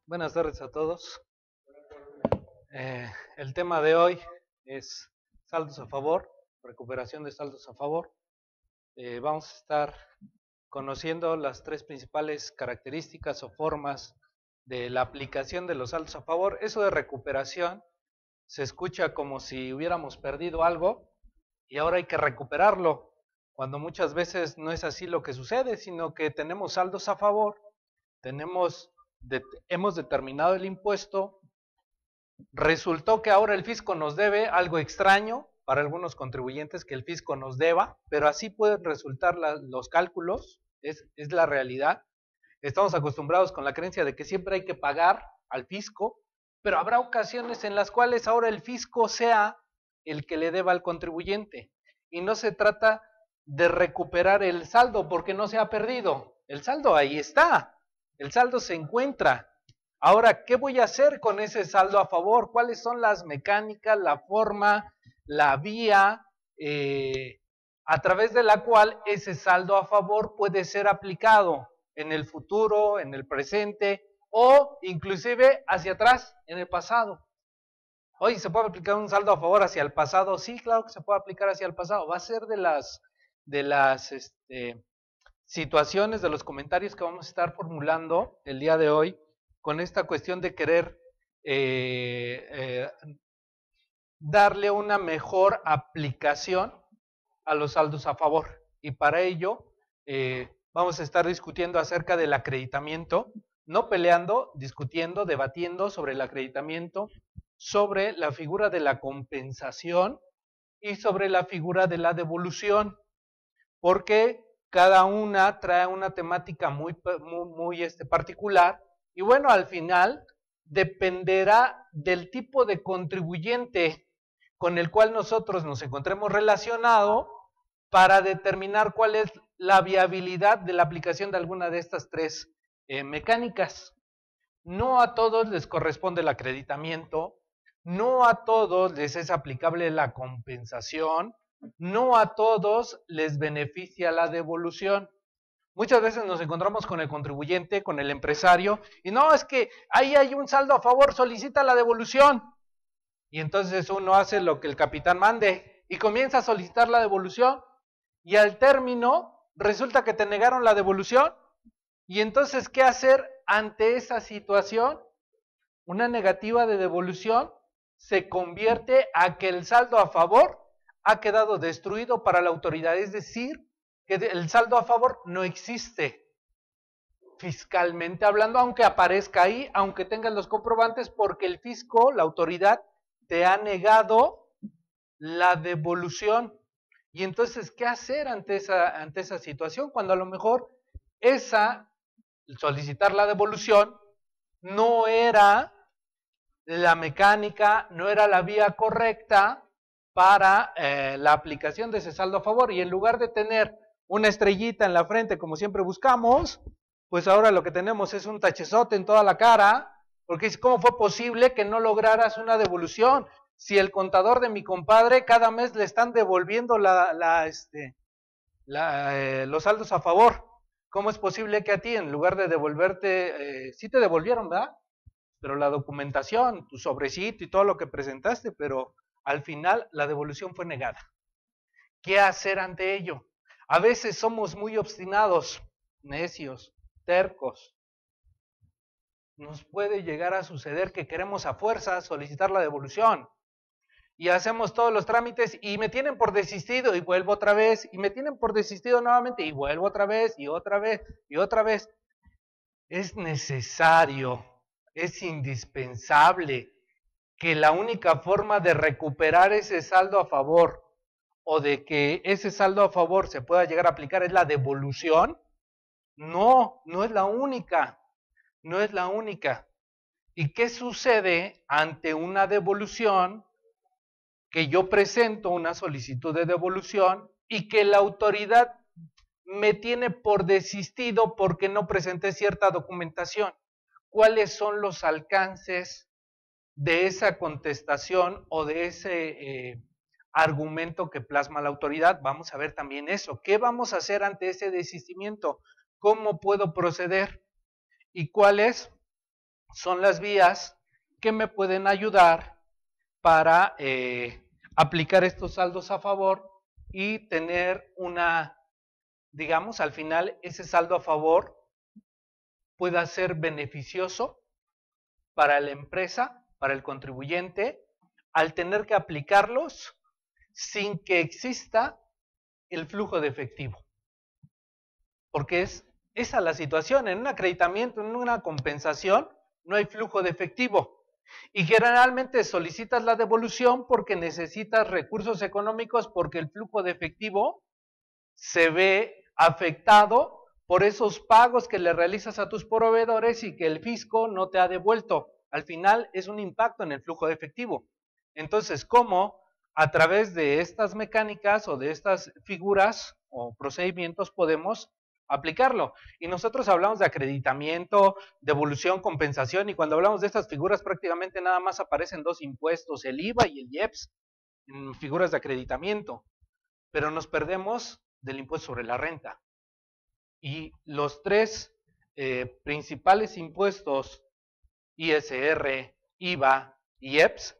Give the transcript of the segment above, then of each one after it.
Buenas tardes a todos. El tema de hoy es saldos a favor, recuperación de saldos a favor. Vamos a estar conociendo las tres principales características o formas de la aplicación de los saldos a favor. Eso de recuperación se escucha como si hubiéramos perdido algo y ahora hay que recuperarlo, cuando muchas veces no es así lo que sucede, sino que tenemos saldos a favor, hemos determinado el impuesto. Resultó que ahora el fisco nos debe algo extraño para algunos contribuyentes que el fisco nos deba, pero así pueden resultar los cálculos, es la realidad. Estamos acostumbrados con la creencia de que siempre hay que pagar al fisco, pero habrá ocasiones en las cuales ahora el fisco sea el que le deba al contribuyente. Y no se trata de recuperar el saldo porque no se ha perdido. El saldo ahí está, el saldo se encuentra. Ahora, ¿qué voy a hacer con ese saldo a favor? ¿Cuáles son las mecánicas, la forma, la vía a través de la cual ese saldo a favor puede ser aplicado en el futuro, en el presente o inclusive hacia atrás, en el pasado? Oye, ¿se puede aplicar un saldo a favor hacia el pasado? Sí, claro que se puede aplicar hacia el pasado. Va a ser de las situaciones, de los comentarios que vamos a estar formulando el día de hoy con esta cuestión de querer darle una mejor aplicación a los saldos a favor. Y para ello vamos a estar discutiendo acerca del acreditamiento, no peleando, discutiendo, debatiendo sobre el acreditamiento, sobre la figura de la compensación y sobre la figura de la devolución, porque cada una trae una temática muy particular y bueno, al final dependerá del tipo de contribuyente con el cual nosotros nos encontremos relacionados para determinar cuál es la viabilidad de la aplicación de alguna de estas tres mecánicas. No a todos les corresponde el acreditamiento, no a todos les es aplicable la compensación, no a todos les beneficia la devolución. Muchas veces nos encontramos con el contribuyente, con el empresario, y no, es que ahí hay un saldo a favor, solicita la devolución. Y entonces uno hace lo que el capitán mande y comienza a solicitar la devolución, y al término resulta que te negaron la devolución. Y entonces, ¿qué hacer ante esa situación? Una negativa de devolución se convierte a que el saldo a favor ha quedado destruido para la autoridad, es decir, que el saldo a favor no existe fiscalmente hablando, aunque aparezca ahí, aunque tengas los comprobantes, porque el fisco, la autoridad, te ha negado la devolución. Y entonces, ¿qué hacer ante esa situación? Cuando a lo mejor solicitar la devolución no era la mecánica, no era la vía correcta para la aplicación de ese saldo a favor, y en lugar de tener una estrellita en la frente como siempre buscamos, pues ahora lo que tenemos es un tachezote en toda la cara, porque es cómo fue posible que no lograras una devolución si el contador de mi compadre cada mes le están devolviendo los saldos a favor. ¿Cómo es posible que a ti, en lugar de devolverte, sí te devolvieron, ¿verdad? Pero la documentación, tu sobrecito y todo lo que presentaste, pero al final la devolución fue negada. ¿Qué hacer ante ello? A veces somos muy obstinados, necios, tercos. Nos puede llegar a suceder que queremos a fuerza solicitar la devolución y hacemos todos los trámites y me tienen por desistido y vuelvo otra vez y me tienen por desistido nuevamente y vuelvo otra vez y otra vez y otra vez. Es necesario, es indispensable que la única forma de recuperar ese saldo a favor o de que ese saldo a favor se pueda llegar a aplicar es la devolución. No, no es la única, no es la única. ¿Y qué sucede ante una devolución? Que yo presento una solicitud de devolución y que la autoridad me tiene por desistido porque no presenté cierta documentación. ¿Cuáles son los alcances de esa contestación o de ese argumento que plasma la autoridad? Vamos a ver también eso. ¿Qué vamos a hacer ante ese desistimiento? ¿Cómo puedo proceder? ¿Y cuáles son las vías que me pueden ayudar para aplicar estos saldos a favor y tener una, digamos, al final ese saldo a favor pueda ser beneficioso para la empresa, para el contribuyente, al tener que aplicarlos sin que exista el flujo de efectivo. Porque es esa la situación, en un acreditamiento, en una compensación, no hay flujo de efectivo. Y generalmente solicitas la devolución porque necesitas recursos económicos, porque el flujo de efectivo se ve afectado por esos pagos que le realizas a tus proveedores y que el fisco no te ha devuelto. Al final es un impacto en el flujo de efectivo. Entonces, ¿cómo a través de estas mecánicas o de estas figuras o procedimientos podemos aplicarlo? Y nosotros hablamos de acreditamiento, devolución, compensación, y cuando hablamos de estas figuras prácticamente nada más aparecen dos impuestos, el IVA y el IEPS, en figuras de acreditamiento, pero nos perdemos del impuesto sobre la renta. Y los tres principales impuestos, ISR, IVA y IEPS,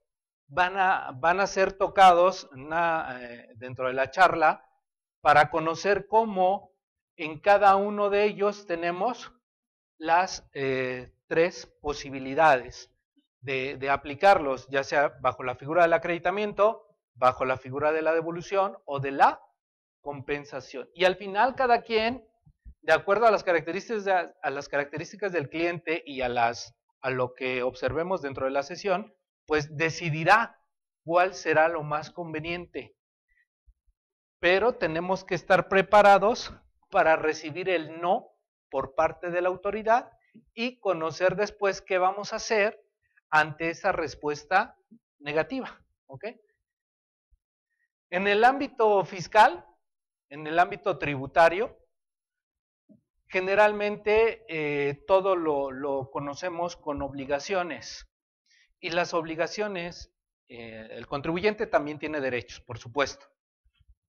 van a ser tocados dentro de la charla para conocer cómo en cada uno de ellos tenemos las tres posibilidades de aplicarlos, ya sea bajo la figura del acreditamiento, bajo la figura de la devolución o de la compensación. Y al final cada quien, de acuerdo a las características del cliente y a lo que observemos dentro de la sesión, pues decidirá cuál será lo más conveniente. Pero tenemos que estar preparados para recibir el no por parte de la autoridad y conocer después qué vamos a hacer ante esa respuesta negativa. ¿Ok? En el ámbito fiscal, en el ámbito tributario, generalmente todo lo conocemos con obligaciones. Y las obligaciones, el contribuyente también tiene derechos, por supuesto.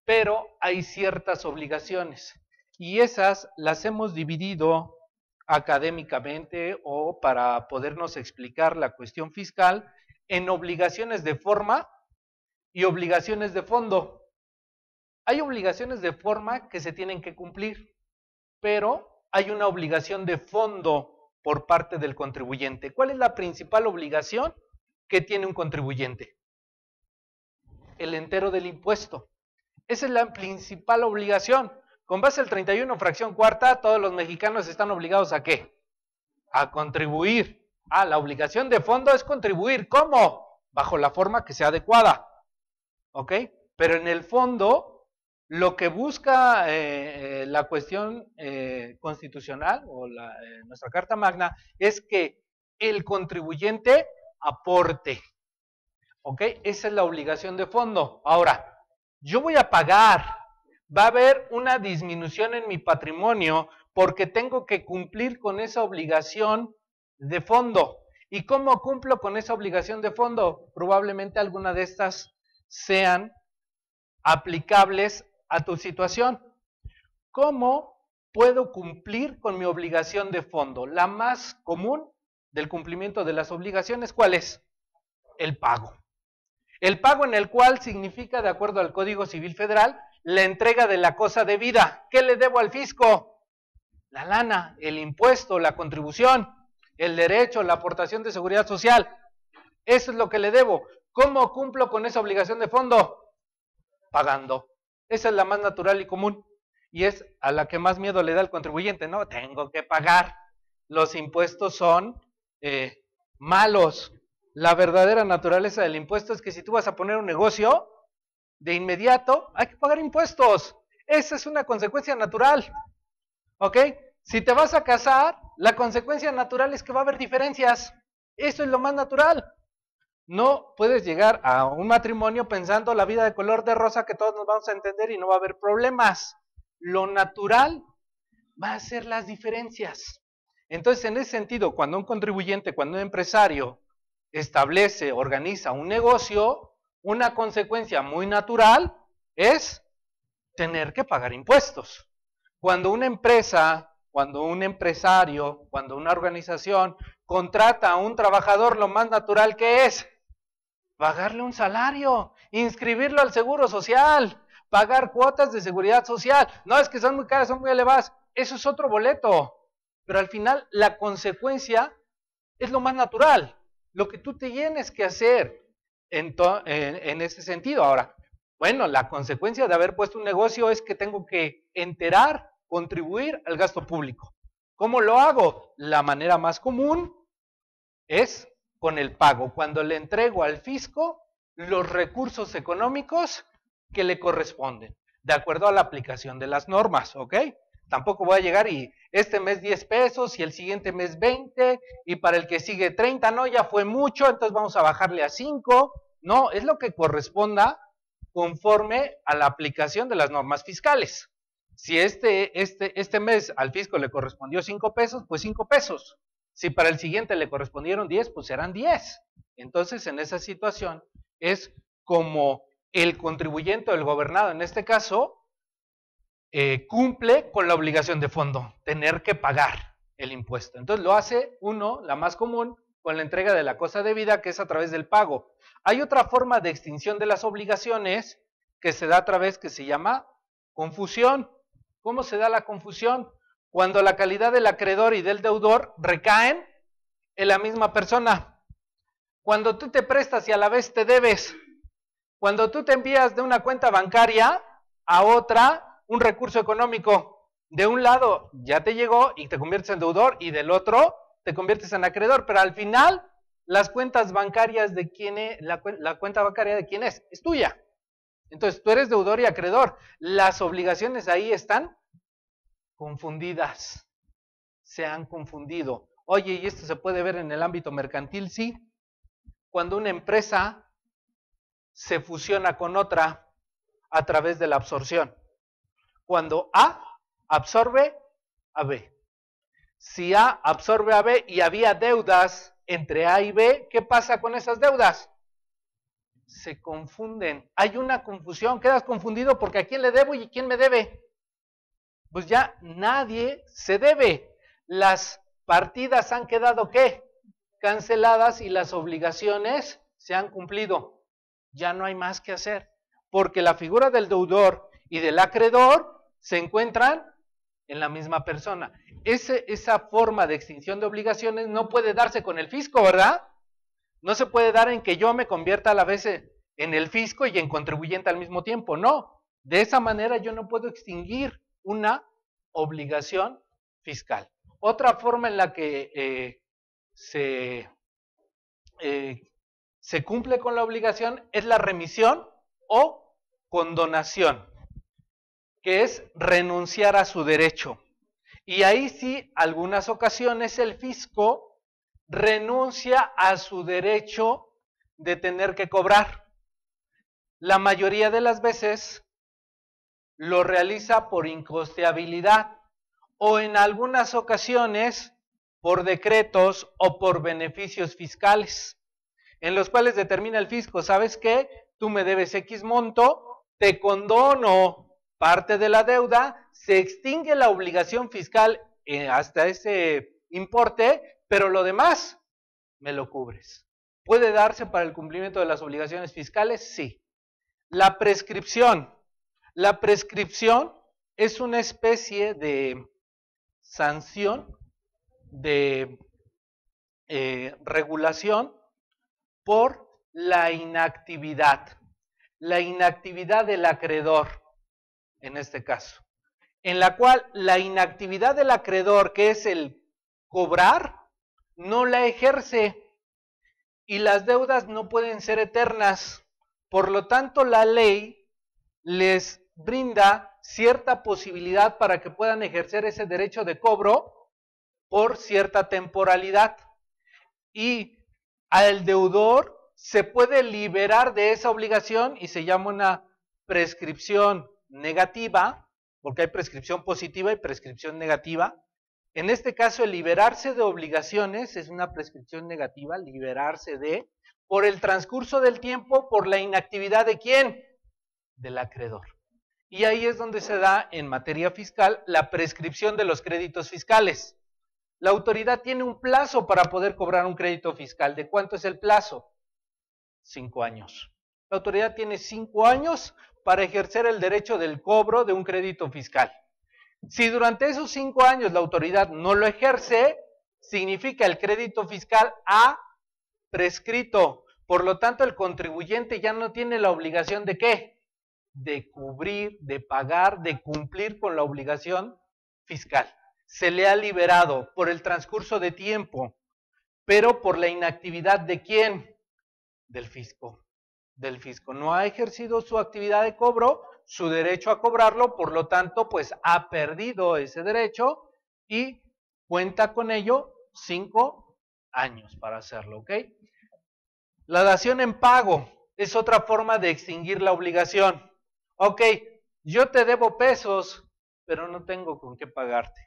Pero hay ciertas obligaciones. Y esas las hemos dividido académicamente o para podernos explicar la cuestión fiscal en obligaciones de forma y obligaciones de fondo. Hay obligaciones de forma que se tienen que cumplir, pero hay una obligación de fondo por parte del contribuyente. ¿Cuál es la principal obligación que tiene un contribuyente? El entero del impuesto. Esa es la principal obligación. Con base al 31 fracción cuarta, todos los mexicanos están obligados ¿a qué? A contribuir. La obligación de fondo es contribuir. ¿Cómo? Bajo la forma que sea adecuada. ¿Ok? Pero en el fondo, lo que busca la cuestión constitucional o nuestra Carta Magna es que el contribuyente aporte. ¿Ok? Esa es la obligación de fondo. Ahora, yo voy a pagar. Va a haber una disminución en mi patrimonio porque tengo que cumplir con esa obligación de fondo. ¿Y cómo cumplo con esa obligación de fondo? Probablemente alguna de estas sean aplicables a tu situación. ¿Cómo puedo cumplir con mi obligación de fondo? La más común del cumplimiento de las obligaciones, ¿cuál es? El pago. El pago en el cual significa, de acuerdo al Código Civil Federal, la entrega de la cosa debida. ¿Qué le debo al fisco? La lana, el impuesto, la contribución, el derecho, la aportación de seguridad social. Eso es lo que le debo. ¿Cómo cumplo con esa obligación de fondo? Pagando. Esa es la más natural y común. Y es a la que más miedo le da al contribuyente. No, tengo que pagar. Los impuestos son malos. La verdadera naturaleza del impuesto es que si tú vas a poner un negocio, de inmediato hay que pagar impuestos. Esa es una consecuencia natural. ¿Ok? Si te vas a casar, la consecuencia natural es que va a haber diferencias. Eso es lo más natural. No puedes llegar a un matrimonio pensando la vida de color de rosa que todos nos vamos a entender y no va a haber problemas. Lo natural va a ser las diferencias. Entonces, en ese sentido, cuando un contribuyente, cuando un empresario establece, organiza un negocio, una consecuencia muy natural es tener que pagar impuestos. Cuando una empresa, cuando un empresario, cuando una organización contrata a un trabajador, lo más natural que es pagarle un salario, inscribirlo al seguro social, pagar cuotas de seguridad social. No, es que son muy caras, son muy elevadas. Eso es otro boleto. Pero al final la consecuencia es lo más natural, lo que tú te tienes que hacer en ese sentido. Ahora, bueno, la consecuencia de haber puesto un negocio es que tengo que contribuir al gasto público. ¿Cómo lo hago? La manera más común es con el pago, cuando le entrego al fisco los recursos económicos que le corresponden, de acuerdo a la aplicación de las normas, ¿ok? Tampoco voy a llegar y este mes 10 pesos y el siguiente mes 20 y para el que sigue 30, no, ya fue mucho, entonces vamos a bajarle a 5. No, es lo que corresponda conforme a la aplicación de las normas fiscales. Si este mes al fisco le correspondió 5 pesos, pues 5 pesos. Si para el siguiente le correspondieron 10, pues serán 10. Entonces, en esa situación es como el contribuyente o el gobernado, en este caso, cumple con la obligación de fondo, tener que pagar el impuesto. Entonces lo hace uno, la más común, con la entrega de la cosa debida, que es a través del pago. Hay otra forma de extinción de las obligaciones que se da a través, que se llama confusión. ¿Cómo se da la confusión? Cuando la calidad del acreedor y del deudor recaen en la misma persona. Cuando tú te prestas y a la vez te debes. Cuando tú te envías de una cuenta bancaria a otra un recurso económico, de un lado ya te llegó y te conviertes en deudor y del otro te conviertes en acreedor, pero al final las cuentas bancarias de quién es, la cuenta bancaria de quién es tuya. Entonces tú eres deudor y acreedor. Las obligaciones ahí están confundidas, se han confundido. Oye, ¿y esto se puede ver en el ámbito mercantil? Sí. Cuando una empresa se fusiona con otra a través de la absorción. Cuando A absorbe a B. Si A absorbe a B y había deudas entre A y B, ¿qué pasa con esas deudas? Se confunden. Hay una confusión, quedas confundido porque a quién le debo y a quién me debe. Pues ya nadie se debe. Las partidas han quedado, ¿qué? Canceladas y las obligaciones se han cumplido. Ya no hay más que hacer. Porque la figura del deudor y del acreedor se encuentran en la misma persona. Esa forma de extinción de obligaciones no puede darse con el fisco, ¿verdad? No se puede dar en que yo me convierta a la vez en el fisco y en contribuyente al mismo tiempo. No, de esa manera yo no puedo extinguir una obligación fiscal. Otra forma en la que se cumple con la obligación es la remisión o condonación, que es renunciar a su derecho. Y ahí sí, algunas ocasiones el fisco renuncia a su derecho de tener que cobrar. La mayoría de las veces lo realiza por incosteabilidad o en algunas ocasiones por decretos o por beneficios fiscales, en los cuales determina el fisco, ¿sabes qué? Tú me debes X monto, te condono parte de la deuda, se extingue la obligación fiscal hasta ese importe, pero lo demás me lo cubres. ¿Puede darse para el cumplimiento de las obligaciones fiscales? Sí. La prescripción. La prescripción es una especie de sanción, de regulación por la inactividad del acreedor, en este caso, en la cual la inactividad del acreedor, que es el cobrar, no la ejerce y las deudas no pueden ser eternas. Por lo tanto, la ley les brinda cierta posibilidad para que puedan ejercer ese derecho de cobro por cierta temporalidad. Y al deudor se puede liberar de esa obligación y se llama una prescripción negativa, porque hay prescripción positiva y prescripción negativa. En este caso, el liberarse de obligaciones es una prescripción negativa, liberarse de, por el transcurso del tiempo, por la inactividad de ¿quién? Del acreedor. Y ahí es donde se da en materia fiscal la prescripción de los créditos fiscales. La autoridad tiene un plazo para poder cobrar un crédito fiscal. ¿De cuánto es el plazo? 5 años. La autoridad tiene 5 años para ejercer el derecho del cobro de un crédito fiscal. Si durante esos 5 años la autoridad no lo ejerce, significa el crédito fiscal ha prescrito. Por lo tanto, el contribuyente ya no tiene la obligación de ¿qué? De cubrir, de pagar, de cumplir con la obligación fiscal. Se le ha liberado por el transcurso de tiempo, pero por la inactividad ¿de quién? Del fisco. Del fisco. No ha ejercido su actividad de cobro, su derecho a cobrarlo, por lo tanto, pues ha perdido ese derecho y cuenta con ello 5 años para hacerlo, ¿ok? La dación en pago es otra forma de extinguir la obligación. Ok, yo te debo pesos, pero no tengo con qué pagarte.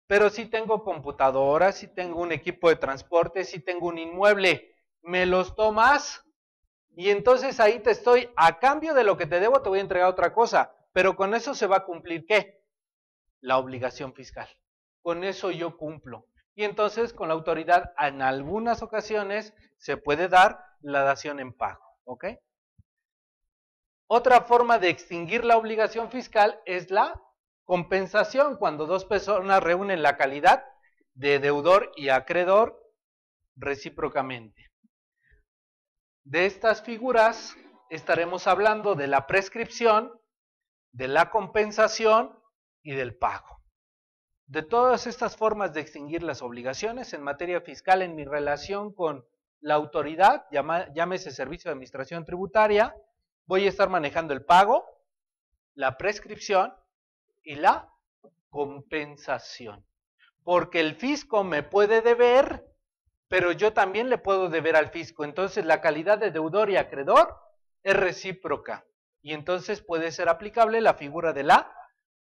Pero sí tengo computadora, sí tengo un equipo de transporte, sí tengo un inmueble. ¿Me los tomas? Y entonces ahí te estoy, a cambio de lo que te debo, te voy a entregar otra cosa. Pero con eso se va a cumplir ¿qué? La obligación fiscal. Con eso yo cumplo. Y entonces con la autoridad en algunas ocasiones se puede dar la dación en pago, ¿ok? Otra forma de extinguir la obligación fiscal es la compensación, cuando dos personas reúnen la calidad de deudor y acreedor recíprocamente. De estas figuras estaremos hablando de la prescripción, de la compensación y del pago. De todas estas formas de extinguir las obligaciones en materia fiscal en mi relación con la autoridad, llámese Servicio de Administración Tributaria, voy a estar manejando el pago, la prescripción y la compensación. Porque el fisco me puede deber, pero yo también le puedo deber al fisco. Entonces la calidad de deudor y acreedor es recíproca. Y entonces puede ser aplicable la figura de la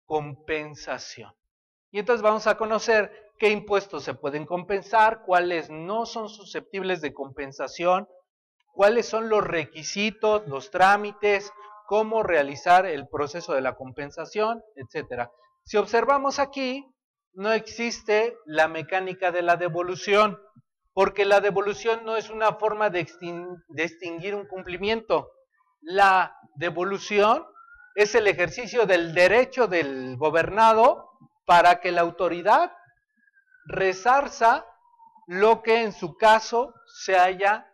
compensación. Y entonces vamos a conocer qué impuestos se pueden compensar, cuáles no son susceptibles de compensación, cuáles son los requisitos, los trámites, cómo realizar el proceso de la compensación, etc. Si observamos aquí, no existe la mecánica de la devolución, porque la devolución no es una forma de extinguir un cumplimiento. La devolución es el ejercicio del derecho del gobernado para que la autoridad resarza lo que en su caso se haya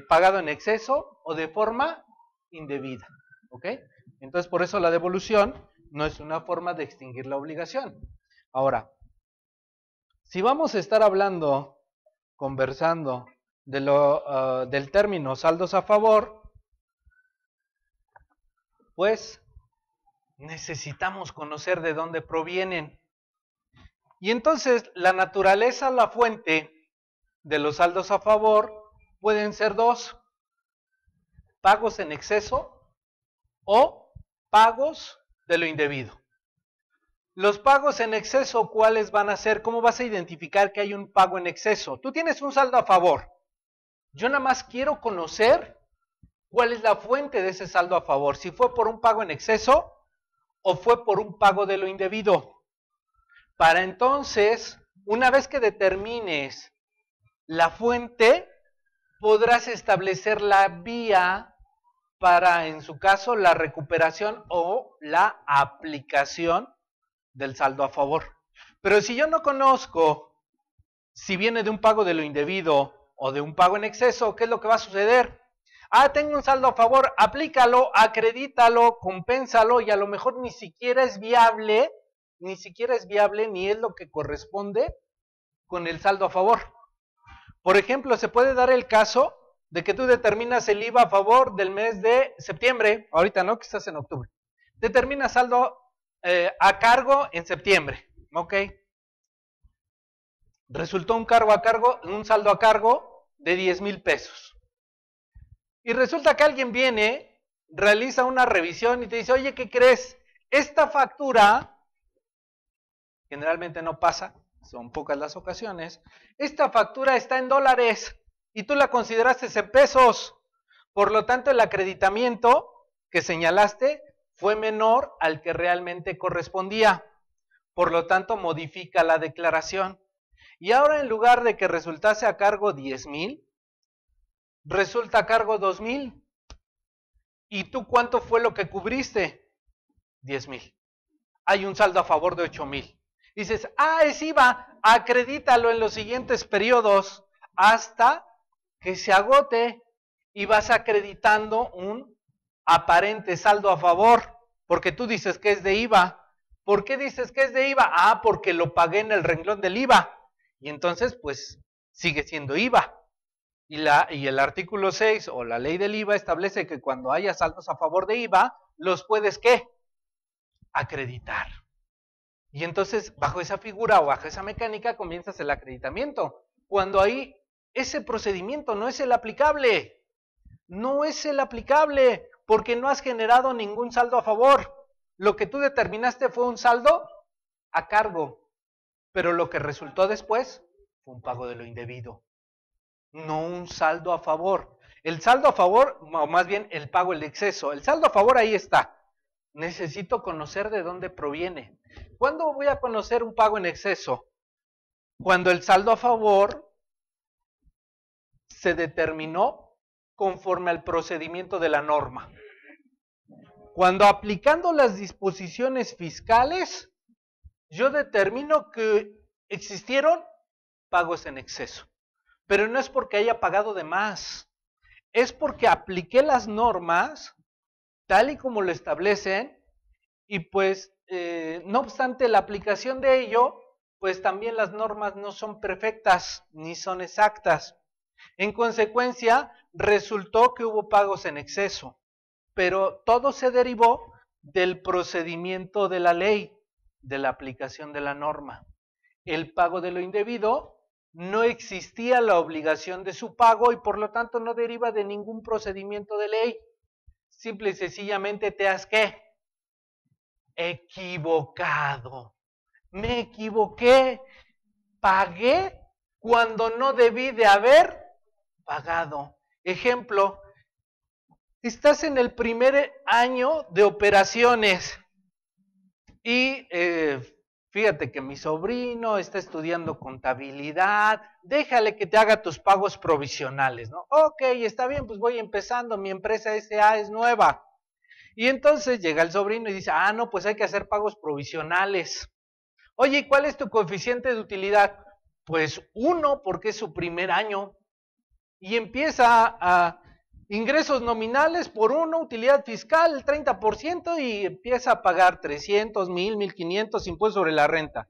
pagado en exceso o de forma indebida, ¿ok? Entonces por eso la devolución no es una forma de extinguir la obligación. Ahora, si vamos a estar hablando, conversando del término saldos a favor, pues necesitamos conocer de dónde provienen. Y entonces la naturaleza, la fuente de los saldos a favor pueden ser dos: pagos en exceso o pagos de lo indebido. Los pagos en exceso, ¿cuáles van a ser? ¿Cómo vas a identificar que hay un pago en exceso? Tú tienes un saldo a favor. Yo nada más quiero conocer cuál es la fuente de ese saldo a favor. Si fue por un pago en exceso o fue por un pago de lo indebido. Para entonces, una vez que determines la fuente, podrás establecer la vía para, en su caso, la recuperación o la aplicación del saldo a favor. Pero si yo no conozco si viene de un pago de lo indebido o de un pago en exceso, ¿qué es lo que va a suceder? Ah, tengo un saldo a favor, aplícalo, acredítalo, compénsalo y a lo mejor ni siquiera es viable, ni es lo que corresponde con el saldo a favor. Por ejemplo, se puede dar el caso de que tú determinas el IVA a favor del mes de septiembre, ahorita no, que estás en octubre. Determinas saldo a cargo en septiembre, ¿ok? Resultó un saldo a cargo de 10,000 pesos. Y resulta que alguien viene, realiza una revisión y te dice, oye, ¿qué crees? Esta factura, generalmente no pasa, son pocas las ocasiones, esta factura está en dólares y tú la consideraste en pesos. Por lo tanto, el acreditamiento que señalaste fue menor al que realmente correspondía. Por lo tanto, modifica la declaración. Y ahora en lugar de que resultase a cargo 10,000, resulta a cargo 2,000. ¿Y tú cuánto fue lo que cubriste? 10,000. Hay un saldo a favor de 8,000. Dices, es IVA, acredítalo en los siguientes periodos hasta que se agote y vas acreditando un aparente saldo a favor, porque tú dices que es de IVA. ¿Por qué dices que es de IVA? Porque lo pagué en el renglón del IVA. Y entonces, pues, sigue siendo IVA. Y el artículo 6 o la ley del IVA establece que cuando haya saldos a favor de IVA, los puedes, ¿qué? Acreditar. Y entonces, bajo esa figura o bajo esa mecánica, comienzas el acreditamiento. Cuando ahí ese procedimiento no es el aplicable. No es el aplicable porque no has generado ningún saldo a favor. Lo que tú determinaste fue un saldo a cargo, pero lo que resultó después fue un pago de lo indebido, no un saldo a favor. El saldo a favor, o más bien el pago, el exceso. El saldo a favor ahí está. Necesito conocer de dónde proviene. ¿Cuándo voy a conocer un pago en exceso? Cuando el saldo a favor se determinó conforme al procedimiento de la norma. Cuando aplicando las disposiciones fiscales, yo determino que existieron pagos en exceso. Pero no es porque haya pagado de más, es porque apliqué las normas tal y como lo establecen y pues no obstante la aplicación de ello, pues también las normas no son perfectas ni son exactas. En consecuencia, resultó que hubo pagos en exceso, pero todo se derivó del procedimiento de la ley, de la aplicación de la norma. El pago de lo indebido, no existía la obligación de su pago y por lo tanto no deriva de ningún procedimiento de ley. Simple y sencillamente te has ¿qué? Equivocado. Me equivoqué. Pagué cuando no debí de haber pagado. Ejemplo, estás en el primer año de operaciones y fíjate que mi sobrino está estudiando contabilidad, déjale que te haga tus pagos provisionales, ¿no? Ok, está bien, pues voy empezando, mi empresa S.A. es nueva. Y entonces llega el sobrino y dice, no, pues hay que hacer pagos provisionales. Oye, ¿y cuál es tu coeficiente de utilidad? Pues 1, porque es su primer año. Y empieza a ingresos nominales por 1, utilidad fiscal, el 30%, y empieza a pagar 300, 1,000, 1,500 impuestos sobre la renta.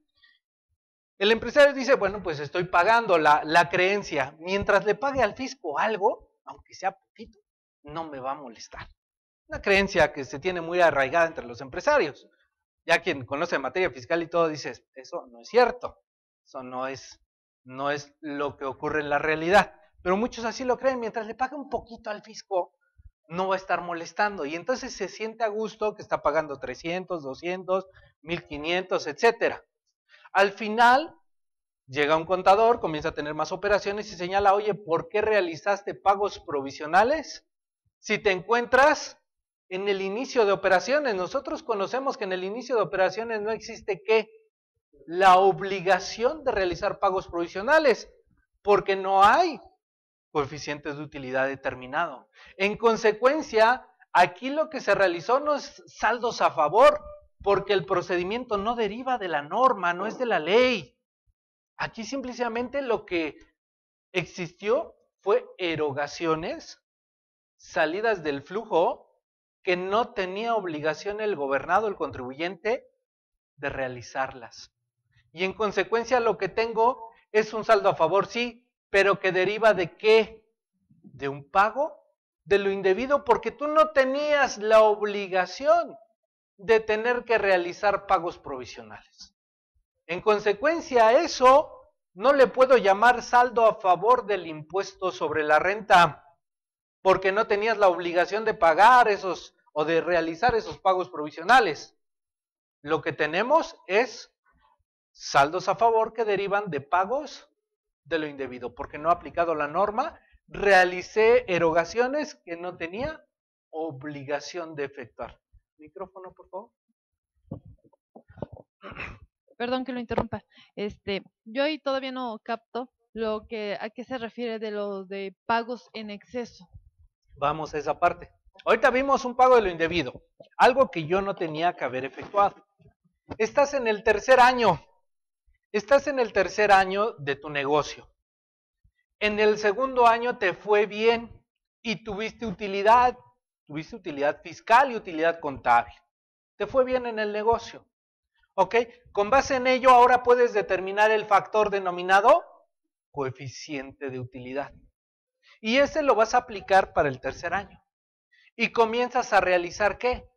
El empresario dice, bueno, pues estoy pagando la creencia. Mientras le pague al fisco algo, aunque sea poquito, no me va a molestar. Una creencia que se tiene muy arraigada entre los empresarios. Ya quien conoce materia fiscal y todo dice, eso no es cierto. Eso no es lo que ocurre en la realidad. Pero muchos así lo creen. Mientras le pague un poquito al fisco, no va a estar molestando. Y entonces se siente a gusto que está pagando 300, 200, 1,500, etcétera. Al final, llega un contador, comienza a tener más operaciones y señala, oye, ¿por qué realizaste pagos provisionales? Si te encuentras en el inicio de operaciones, nosotros conocemos que en el inicio de operaciones no existe ¿qué? La obligación de realizar pagos provisionales, porque no hay coeficientes de utilidad determinado. En consecuencia, aquí lo que se realizó no es saldos a favor, porque el procedimiento no deriva de la norma, no es de la ley. Aquí simplemente lo que existió fue erogaciones, salidas del flujo, que no tenía obligación el gobernado, el contribuyente, de realizarlas. Y en consecuencia lo que tengo es un saldo a favor, sí, pero que deriva de ¿qué? De un pago de lo indebido, porque tú no tenías la obligación de tener que realizar pagos provisionales. En consecuencia, eso no le puedo llamar saldo a favor del impuesto sobre la renta, porque no tenías la obligación de pagar esos o de realizar esos pagos provisionales. Lo que tenemos es saldos a favor que derivan de pagos de lo indebido, porque no he aplicado la norma, realicé erogaciones que no tenía obligación de efectuar. Micrófono, por favor. Perdón que lo interrumpa. Yo ahí todavía no capto a qué se refiere de lo de pagos en exceso. Vamos a esa parte. Ahorita vimos un pago de lo indebido, algo que yo no tenía que haber efectuado. Estás en el tercer año, estás en el tercer año de tu negocio. En el segundo año te fue bien y tuviste utilidad fiscal y utilidad contable. Te fue bien en el negocio. ¿Ok? Con base en ello, ahora puedes determinar el factor denominado coeficiente de utilidad. Y ese lo vas a aplicar para el tercer año. Y comienzas a realizar ¿qué?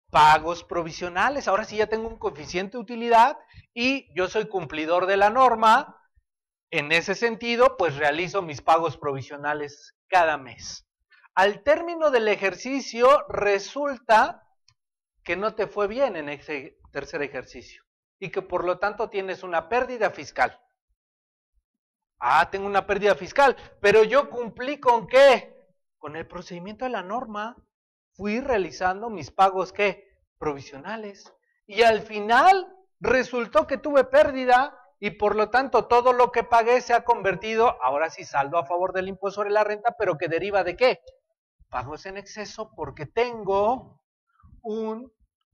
Pagos provisionales. Ahora sí ya tengo un coeficiente de utilidad y yo soy cumplidor de la norma. En ese sentido, pues realizo mis pagos provisionales cada mes. Al término del ejercicio, resulta que no te fue bien en ese tercer ejercicio y que por lo tanto tienes una pérdida fiscal. Ah, tengo una pérdida fiscal, pero yo cumplí con ¿qué? Con el procedimiento de la norma. Fui realizando mis pagos ¿qué? Provisionales. Y al final resultó que tuve pérdida y por lo tanto todo lo que pagué se ha convertido, ahora sí saldo a favor del impuesto sobre la renta, pero que deriva de ¿qué? Pagos en exceso porque tengo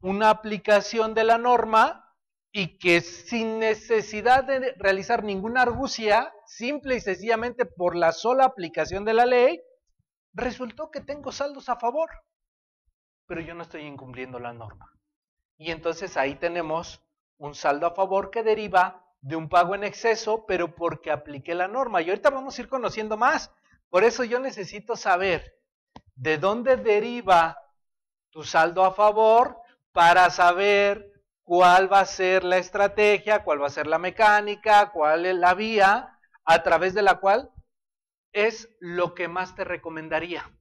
una aplicación de la norma y que sin necesidad de realizar ninguna argucia, simple y sencillamente por la sola aplicación de la ley, resultó que tengo saldos a favor, pero yo no estoy incumpliendo la norma. Y entonces ahí tenemos un saldo a favor que deriva de un pago en exceso, pero porque apliqué la norma. Y ahorita vamos a ir conociendo más. Por eso yo necesito saber de dónde deriva tu saldo a favor para saber cuál va a ser la estrategia, cuál va a ser la mecánica, cuál es la vía a través de la cual es lo que más te recomendaría.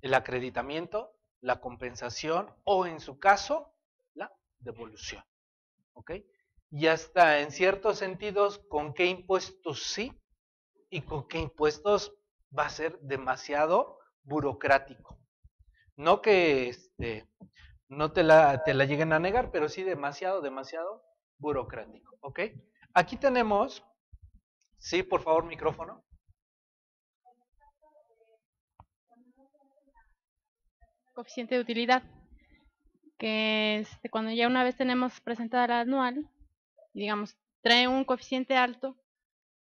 El acreditamiento, la compensación o en su caso, la devolución. ¿Ok? Y hasta en ciertos sentidos, con qué impuestos sí y con qué impuestos va a ser demasiado burocrático. No que no te la lleguen a negar, pero sí demasiado burocrático. ¿Ok? Aquí tenemos, sí, por favor, micrófono. Coeficiente de utilidad, que cuando ya una vez tenemos presentada la anual, digamos, trae un coeficiente alto,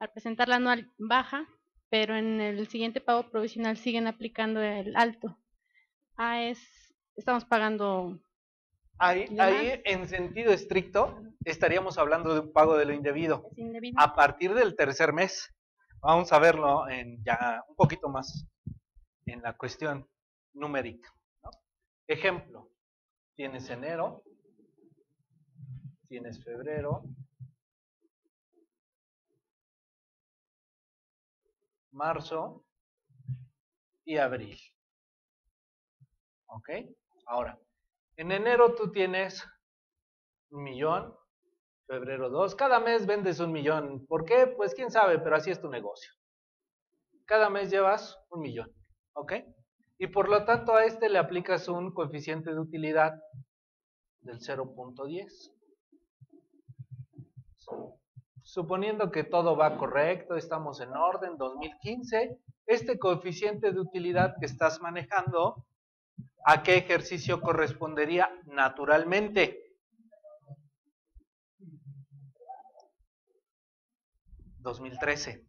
al presentar la anual baja, pero en el siguiente pago provisional siguen aplicando el alto. Estamos pagando de más, Ahí, en sentido estricto, estaríamos hablando de un pago de lo indebido. es indebido. A partir del tercer mes, vamos a verlo en ya un poquito más en la cuestión numérica. ¿No? Ejemplo, tienes enero, tienes febrero, marzo y abril. ¿Ok? Ahora, en enero tú tienes 1,000,000, febrero 2, cada mes vendes 1,000,000. ¿Por qué? Pues quién sabe, pero así es tu negocio. Cada mes llevas 1,000,000. ¿Ok? Y por lo tanto a este le aplicas un coeficiente de utilidad del 0.10. Suponiendo que todo va correcto, estamos en orden, 2015, este coeficiente de utilidad que estás manejando, ¿a qué ejercicio correspondería naturalmente? 2013,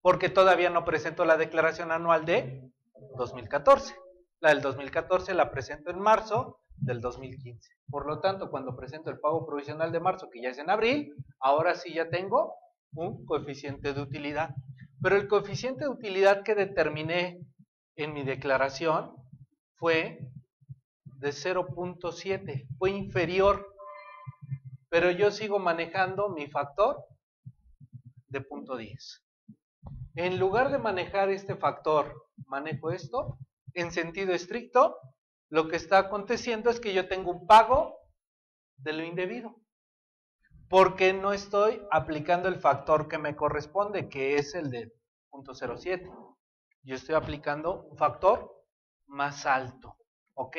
porque todavía no presento la declaración anual de 2014. La del 2014 la presento en marzo del 2015. Por lo tanto, cuando presento el pago provisional de marzo, que ya es en abril, ahora sí ya tengo un coeficiente de utilidad. Pero el coeficiente de utilidad que determiné en mi declaración fue de 0.7, fue inferior, pero yo sigo manejando mi factor de 0.10. En lugar de manejar este factor, manejo esto, en sentido estricto, lo que está aconteciendo es que yo tengo un pago de lo indebido, porque no estoy aplicando el factor que me corresponde, que es el de 0.07. Yo estoy aplicando un factor más alto, ¿ok?